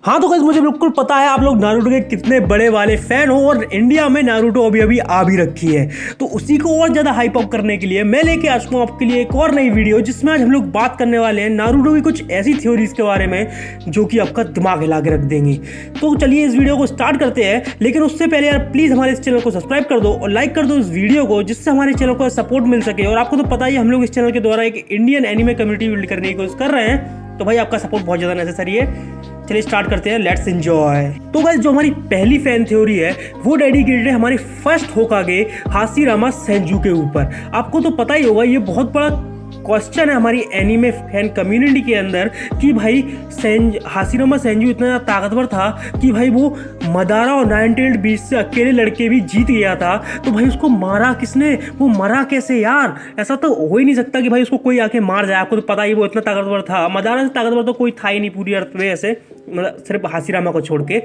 हाँ तो गाइस मुझे बिल्कुल पता है आप लोग नारुतो के कितने बड़े वाले फैन हो और इंडिया में नारुतो अभी अभी आ भी रखी है। तो उसी को और ज़्यादा हाइप अप करने के लिए मैं लेके आ चुका हूँ आपके लिए एक और नई वीडियो, जिसमें आज हम लोग बात करने वाले हैं नारुतो की कुछ ऐसी थ्योरीज के बारे में जो कि आपका दिमाग हिला के रख देंगी। तो चलिए इस वीडियो को स्टार्ट करते हैं, लेकिन उससे पहले यार प्लीज़ हमारे इस चैनल को सब्सक्राइब कर दो और लाइक कर दो इस वीडियो को, जिससे हमारे चैनल को सपोर्ट मिल सके। और आपको तो पता ही हम लोग इस चैनल के द्वारा एक इंडियन एनिमे कम्युनिटी बिल्ड करने की कोशिश कर रहे हैं, तो भाई आपका सपोर्ट बहुत ज़्यादा नेसेसरी है। चलिए स्टार्ट करते हैं, लेट्स एंजॉय। तो गाइस जो हमारी पहली फैन थ्योरी है वो डेडिकेटेड है हमारे फर्स्ट होकागे हाशिरामा सेंजू के ऊपर। आपको तो पता ही होगा, ये बहुत बड़ा क्वेश्चन है हमारी एनीमे फैन कम्युनिटी के अंदर कि भाई हाशिरामा सेंजू इतना ताकतवर था कि भाई वो मदारा और 98 बीच से अकेले लड़के भी जीत गया था। तो भाई उसको मारा किसने, वो मरा कैसे यार? ऐसा तो हो ही नहीं सकता कि भाई उसको कोई आके मार जाए। आपको तो पता ही वो इतना ताकतवर था, मदारा से ताकतवर तो कोई था ही नहीं पूरी अर्थ में, ऐसे मतलब सिर्फ हाशिरामा को छोड़ के।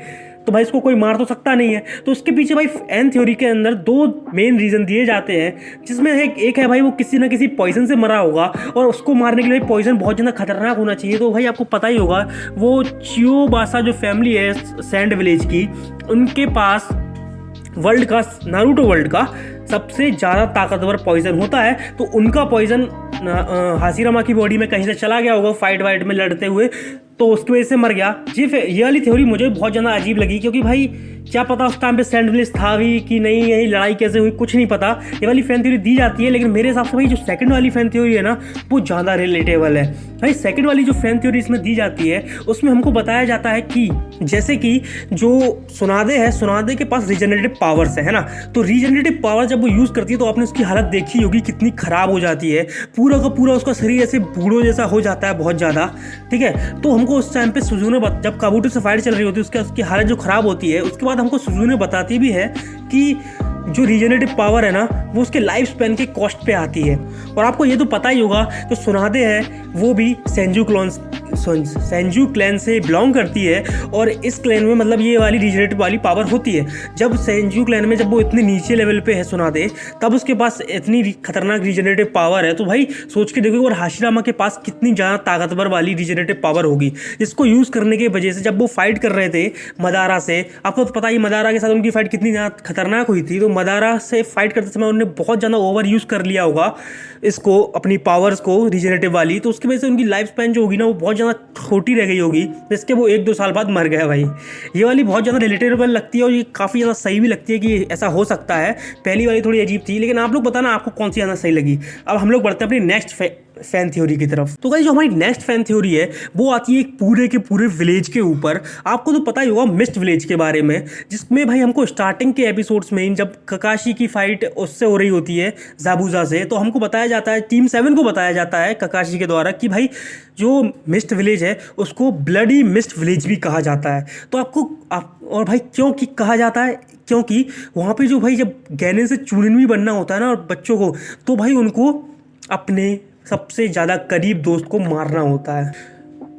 तो भाई इसको कोई मार तो सकता नहीं है। तो उसके पीछे भाई एन थ्योरी के अंदर दो मेन रीजन दिए जाते हैं, जिसमें एक है भाई वो किसी ना किसी पॉइजन से मरा होगा और उसको मारने के लिए पॉइजन बहुत ज़्यादा खतरनाक होना चाहिए। तो भाई आपको पता ही होगा वो चियोबासा जो फैमिली है सैंड विलेज की, उनके पास वर्ल्ड का, नारुतो वर्ल्ड का सबसे ज़्यादा ताकतवर पॉइजन होता है। तो उनका पॉइजन हाशिरामा की बॉडी में कहीं से चला गया होगा फाइट वाइट में लड़ते हुए, तो उसकी वजह से मर गया। ये वाली थ्योरी मुझे बहुत ज़्यादा अजीब लगी, क्योंकि भाई क्या पता उस टाइम पे सैंड विलेज था भी कि नहीं, यही लड़ाई कैसे हुई कुछ नहीं पता। ये वाली फैन थ्योरी दी जाती है, लेकिन मेरे हिसाब से भाई जो सेकंड वाली फैन थ्योरी है ना वो ज़्यादा रिलेटेबल है। भाई सेकंड वाली जो फैन थ्योरी इसमें दी जाती है उसमें हमको बताया जाता है कि जैसे कि जो सुनादे है, सुनादे के पास रीजनरेटिव पावर्स है ना, तो रीजनरेटिव पावर जब वो यूज़ करती है तो आपने उसकी हालत देखी होगी कितनी ख़राब हो जाती है, पूरा का पूरा उसका शरीर ऐसे बूढ़ो जैसा हो जाता है बहुत ज़्यादा। ठीक है, तो हमको उस टाइम पे सुजुने जब काबूटो से फाइट चल रही होती है उसकी हालत जो ख़राब होती है, उसके बाद हमको सुजुने बताती भी है कि जो रीजनरेटिव पावर है ना वो उसके लाइफ स्पैन के कॉस्ट पे आती है। और आपको ये तो पता ही होगा जो सुनादे है वो भी सेंजू क्लैन से बिलोंग करती है, और इस क्लैन में मतलब ये वाली रीजनरेटिव वाली पावर होती है। जब सेंजू क्लैन में जब वो इतने नीचे लेवल पे है सुनादे, तब उसके पास इतनी खतरनाक रीजनरेटिव पावर है। तो भाई सोच के देखो और हाशिरामा के पास कितनी ज़्यादा ताकतवर वाली रीजनरेटिव पावर होगी, जिसको यूज़ करने की वजह से जब वो फाइट कर रहे थे मदारा से, आपको तो पता ही मदारा के साथ उनकी फाइट कितनी ज़्यादा खतरनाक हुई थी। तो मदारा से फाइट करते समय उन्होंने बहुत ज़्यादा ओवर यूज़ कर लिया होगा इसको, अपनी पावर्स को रीजनरेटिव वाली, तो उसकी वजह से उनकी लाइफ स्पैन जो होगी ना वो बहुत ज़्यादा छोटी रह गई होगी, जिसके वो 1-2 साल बाद मर गया। भाई ये वाली बहुत ज़्यादा रिलेटेबल लगती है और ये काफ़ी ज़्यादा सही भी लगती है कि ऐसा हो सकता है। पहली वाली थोड़ी अजीब थी, लेकिन आप लोग बताना आपको कौन सी ज़्यादा सही लगी। अब हम लोग बढ़ते हैं अपनी नेक्स्ट फैन थ्योरी की तरफ। तो गाइस जो हमारी नेक्स्ट फैन थ्योरी है वो आती है एक पूरे के पूरे विलेज के ऊपर। आपको तो पता ही होगा मिस्ट विलेज के बारे में, जिसमें भाई हमको स्टार्टिंग के एपिसोड्स में जब ककाशी की फाइट उससे हो रही होती है जाबुजा से, तो हमको बताया जाता है, टीम 7 को बताया जाता है ककाशी के द्वारा कि भाई जो मिस्ट विलेज है उसको ब्लडी मिस्ट विलेज भी कहा जाता है। तो और भाई क्यों कि कहा जाता है, क्योंकि वहाँ पे जो भाई जब गैनेन से चूनिन भी बनना होता है ना और बच्चों को, तो भाई उनको अपने सबसे ज़्यादा करीब दोस्त को मारना होता है।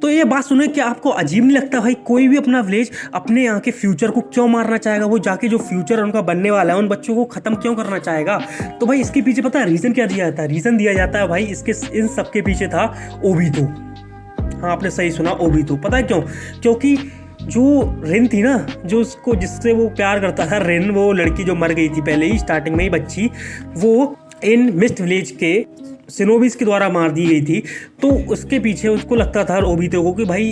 तो ये बात सुने कि आपको अजीब नहीं लगता भाई कोई भी अपना विलेज अपने यहाँ के फ्यूचर को क्यों मारना चाहेगा? वो जाके जो फ्यूचर उनका बनने वाला है उन बच्चों को ख़त्म क्यों करना चाहेगा? तो भाई इसके पीछे पता है रीज़न क्या दिया जाता है? रीज़न दिया जाता है भाई इसके इन सब के पीछे था ओबितो। हाँ आपने सही सुना, ओबितो। पता है क्यों? क्योंकि जो रिन थी ना, जो उसको जिससे वो प्यार करता था, रिन, वो लड़की जो मर गई थी पहले ही स्टार्टिंग में ही बच्ची, वो इन मिस्ट विलेज के सिनोबिस के द्वारा मार दी गई थी। तो उसके पीछे उसको लगता था ओबितो को कि भाई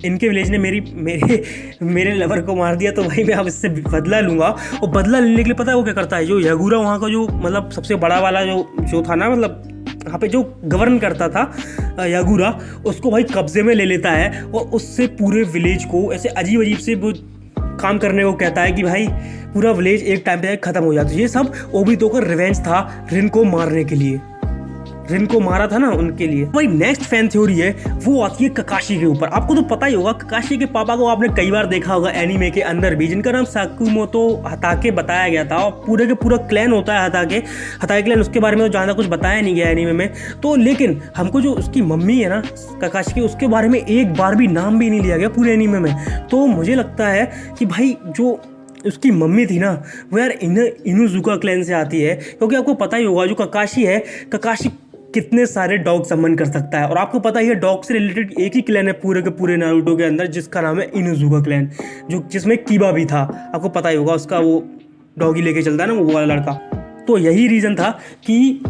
इनके विलेज ने मेरे लवर को मार दिया, तो भाई मैं अब इससे बदला लूँगा। और बदला लेने के लिए पता है वो क्या करता है, जो यागुरा वहाँ का जो मतलब सबसे बड़ा वाला जो था ना, मतलब यहाँ पे जो गवर्न करता था यागुरा, उसको भाई कब्जे में ले लेता है और उससे पूरे विलेज को ऐसे अजीब अजीब से वो काम करने को कहता है कि भाई पूरा विलेज एक टाइम पे खत्म हो जाता है। ये सब ओबितो का रिवेंज था रिन को मारने के लिए, रिन को मारा था ना उनके लिए। भाई नेक्स्ट फैन थ्योरी है वो आती है ककाशी के ऊपर। आपको तो पता ही होगा ककाशी के पापा को आपने कई बार देखा होगा एनीमे के अंदर भी, जिनका नाम साकुमोतो हताके बताया गया था, और पूरे के पूरा क्लैन होता है हताके क्लैन। उसके बारे में तो ज़्यादा कुछ बताया नहीं गया एनीमे में। तो लेकिन हमको जो उसकी मम्मी है ना ककाशी की, उसके बारे में एक बार भी नाम भी नहीं लिया गया पूरे एनीमे में। तो मुझे लगता है कि भाई जो उसकी मम्मी थी ना वो यार इनुजुका क्लैन से आती है, क्योंकि आपको पता ही होगा जो ककाशी है, ककाशी कितने सारे डॉग समन कर सकता है। और आपको पता ही है डॉग से रिलेटेड एक ही क्लैन है पूरे के पूरे नारुतो के अंदर, जिसका नाम है इनुजुका क्लैन, जिसमें कीबा भी था। आपको पता ही होगा, उसका वो डॉगी लेके चलता है ना, वो वाला लड़का। तो यही रीज़न था कि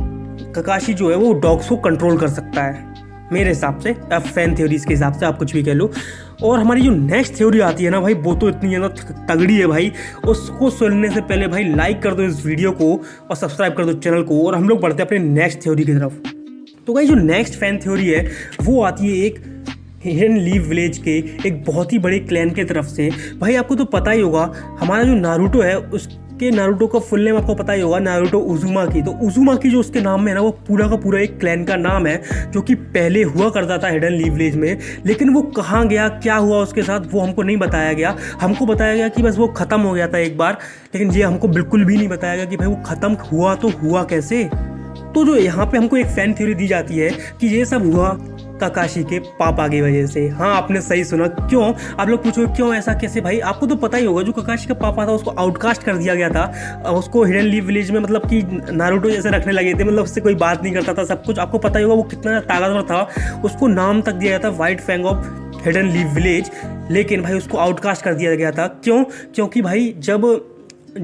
ककाशी जो है वो डॉग्स को कंट्रोल कर सकता है मेरे हिसाब से, अब फैन थ्योरीज के हिसाब से आप कुछ भी कह लो। और हमारी जो नेक्स्ट थ्योरी आती है ना भाई, वो तो इतनी ज़्यादा तगड़ी है भाई। उसको सुनने से पहले भाई लाइक कर दो इस वीडियो को और सब्सक्राइब कर दो चैनल को, और हम लोग बढ़ते हैं अपने नेक्स्ट थ्योरी की तरफ। तो भाई जो नेक्स्ट फैन थ्योरी है वो आती है एक हिडन लीफ विलेज के एक बहुत ही बड़े क्लैन की तरफ से। भाई आपको तो पता ही होगा, हमारा जो नारुतो है उसके नारुतो का फुल नेम आपको पता ही होगा, नारुतो उजुमाकी। तो उजुमाकी जो उसके नाम में है ना, वो पूरा का पूरा एक क्लैन का नाम है, जो कि पहले हुआ करता था हिडन लीफ विलेज में। लेकिन वो कहाँ गया, क्या हुआ उसके साथ, वो हमको नहीं बताया गया। हमको बताया गया कि बस वो ख़त्म हो गया था एक बार, लेकिन ये हमको बिल्कुल भी नहीं बताया गया कि भाई वो ख़त्म हुआ तो हुआ कैसे। तो जो यहाँ पे हमको एक फैन थ्योरी दी जाती है कि ये सब हुआ ककाशी के पापा की वजह से। हाँ, आपने सही सुना। क्यों? आप लोग पूछो क्यों, ऐसा कैसे? भाई आपको तो पता ही होगा, जो ककाशी का पापा था उसको आउटकास्ट कर दिया गया था, उसको हिडन लीफ विलेज में मतलब कि नारुतो जैसे रखने लगे थे, मतलब उससे कोई बात नहीं करता था, सब कुछ आपको पता ही होगा। वो कितना ताकतवर था, उसको नाम तक दिया गया था White Fang of Hidden Leaf Village. लेकिन भाई उसको आउटकास्ट कर दिया गया था। क्यों? क्योंकि भाई जब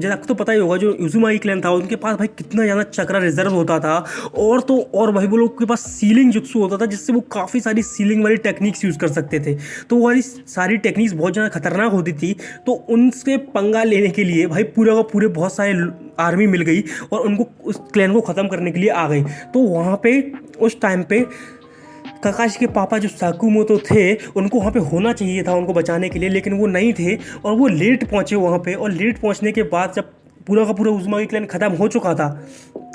आपको तो पता ही होगा, जो उजुमाकी क्लैन था उनके पास भाई कितना ज़्यादा चक्रा रिजर्व होता था, और तो और भाई वो लोग के पास सीलिंग जुत्सु होता था, जिससे वो काफ़ी सारी सीलिंग वाली टेक्निक्स यूज़ कर सकते थे। तो वो वाली सारी टेक्निक्स बहुत ज़्यादा खतरनाक होती थी। तो उनसे पंगा लेने के लिए भाई पूरा का पूरे बहुत सारे आर्मी मिल गई और उनको उस क्लैन को ख़त्म करने के लिए आ गई। तो वहाँ पे उस टाइम पे ककाशी के पापा जो साकुमोतो थे, उनको वहाँ पे होना चाहिए था उनको बचाने के लिए, लेकिन वो नहीं थे और वो लेट पहुँचे वहाँ पे। और लेट पहुँचने के बाद जब पूरा का पूरा उजुमाकी क्लैन ख़त्म हो चुका था,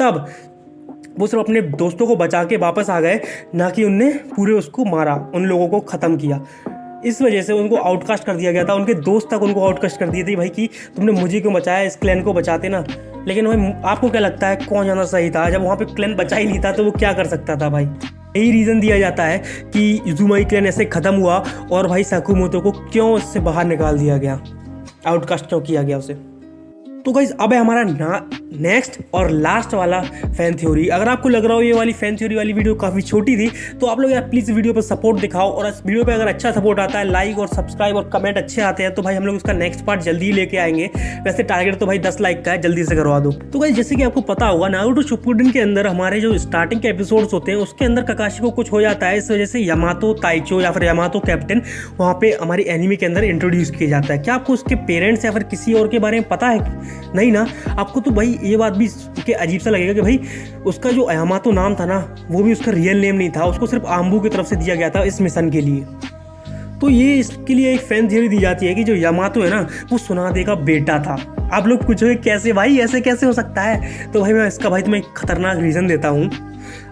तब वो सिर्फ अपने दोस्तों को बचा के वापस आ गए, ना कि उनने पूरे उसको मारा, उन लोगों को ख़त्म किया। इस वजह से उनको आउटकास्ट कर दिया गया था। उनके दोस्त तक उनको आउटकास्ट कर दिए थे भाई कि तुमने मुझे क्यों बचाया, इस क्लैन को बचाते ना। लेकिन भाई आपको क्या लगता है कौन जाना सही था? जब वहाँ पे क्लैन बचा ही नहीं था तो वो क्या कर सकता था भाई? यही रीज़न दिया जाता है कि उजुमाकी क्लैन ऐसे ख़त्म हुआ और भाई साकुमोतो को क्यों उससे बाहर निकाल दिया गया, आउटकास्ट क्यों किया गया उसे। तो गाइस अब है हमारा नेक्स्ट और लास्ट वाला फैन थ्योरी। अगर आपको लग रहा हो ये वाली फैन थ्योरी वाली वीडियो काफ़ी छोटी थी, तो आप लोग यार प्लीज़ वीडियो पर सपोर्ट दिखाओ, और इस वीडियो पे अगर अच्छा सपोर्ट आता है, लाइक और सब्सक्राइब और कमेंट अच्छे आते हैं, तो भाई हम लोग उसका नेक्स्ट पार्ट जल्दी ही लेके आएंगे। वैसे टारगेट तो भाई 10 लाइक का है, जल्दी से करवा दो। तो गाइस जैसे कि आपको पता होगा, नारुतो शिपुडेन के अंदर हमारे जो स्टार्टिंग के एपिसोड्स होते हैं उसके अंदर ककाशी को कुछ हो जाता है, इस वजह से यामातो ताइचो या फिर यामातो कैप्टन वहाँ पे हमारी एनिमी के अंदर इंट्रोड्यूस किया जाता है। क्या आपको उसके पेरेंट्स या फिर किसी और के बारे में पता है? नहीं ना। आपको तो भाई ये बात भी के अजीब सा लगेगा कि भाई उसका जो यामातो नाम था ना, वो भी उसका रियल नेम नहीं था, उसको सिर्फ आम्बू की तरफ से दिया गया था इस मिशन के लिए। तो ये इसके लिए एक फैन थ्योरी दी जाती है कि जो यामातो है ना, वो सुनादे का बेटा था। आप लोग पूछोगे कैसे भाई, ऐसे कैसे हो सकता है? तो भाई मैं इसका भाई तुम्हें एक खतरनाक रीज़न देता हूँ।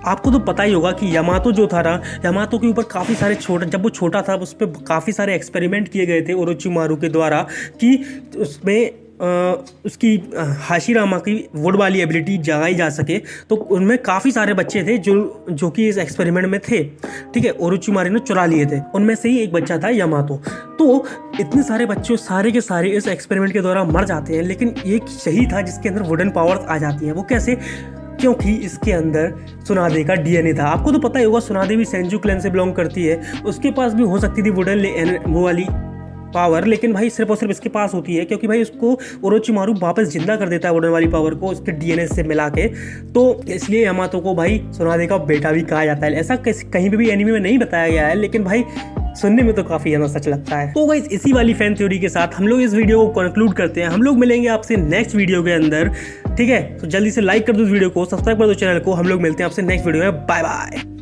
आपको तो पता ही होगा कि यामातो जो था ना, यामातो के ऊपर काफ़ी सारे जब वो छोटा था उस पर काफ़ी सारे एक्सपेरिमेंट किए गए थे ओरोचिमारू के द्वारा, कि उसमें उसकी हाशिरामा की वुड वाली एबिलिटी जगाई जा सके। तो उनमें काफ़ी सारे बच्चे थे जो कि इस एक्सपेरिमेंट में थे, ठीक है। ओरोचिमारू ने चुरा लिए थे, उनमें से ही एक बच्चा था यामातो। तो इतने सारे बच्चे सारे के सारे इस एक्सपेरिमेंट के दौरान मर जाते हैं, लेकिन एक सही था जिसके अंदर वुडन पावर्स आ जाती हैं। वो कैसे? क्योंकि इसके अंदर सुनादे का डीएनए था। आपको तो पता ही होगा सुनादे भी सेंजू क्लैन से बिलोंग करती है, उसके पास भी हो सकती थी वुडन वो वाली पावर, लेकिन भाई सिर्फ और सिर्फ इसके पास होती है, क्योंकि भाई उसको ओरोचिमारू वापस जिंदा कर देता है वुडन वाली पावर को उसके डीएनए से मिला के। तो इसलिए यामातो को भाई सुनादे का बेटा भी कहा जाता है। ऐसा कहीं पे भी एनीमे में नहीं बताया गया है, लेकिन भाई सुनने में तो काफ़ी ज़्यादा सच लगता है। तो गाइस इसी वाली फैन थ्योरी के साथ हम लोग इस वीडियो को कंक्लूड करते हैं। हम लोग मिलेंगे आपसे नेक्स्ट वीडियो के अंदर, ठीक है। तो जल्दी से लाइक कर दो इस वीडियो को, सब्सक्राइब कर दो चैनल को। हम लोग मिलते हैं आपसे नेक्स्ट वीडियो में। Bye bye.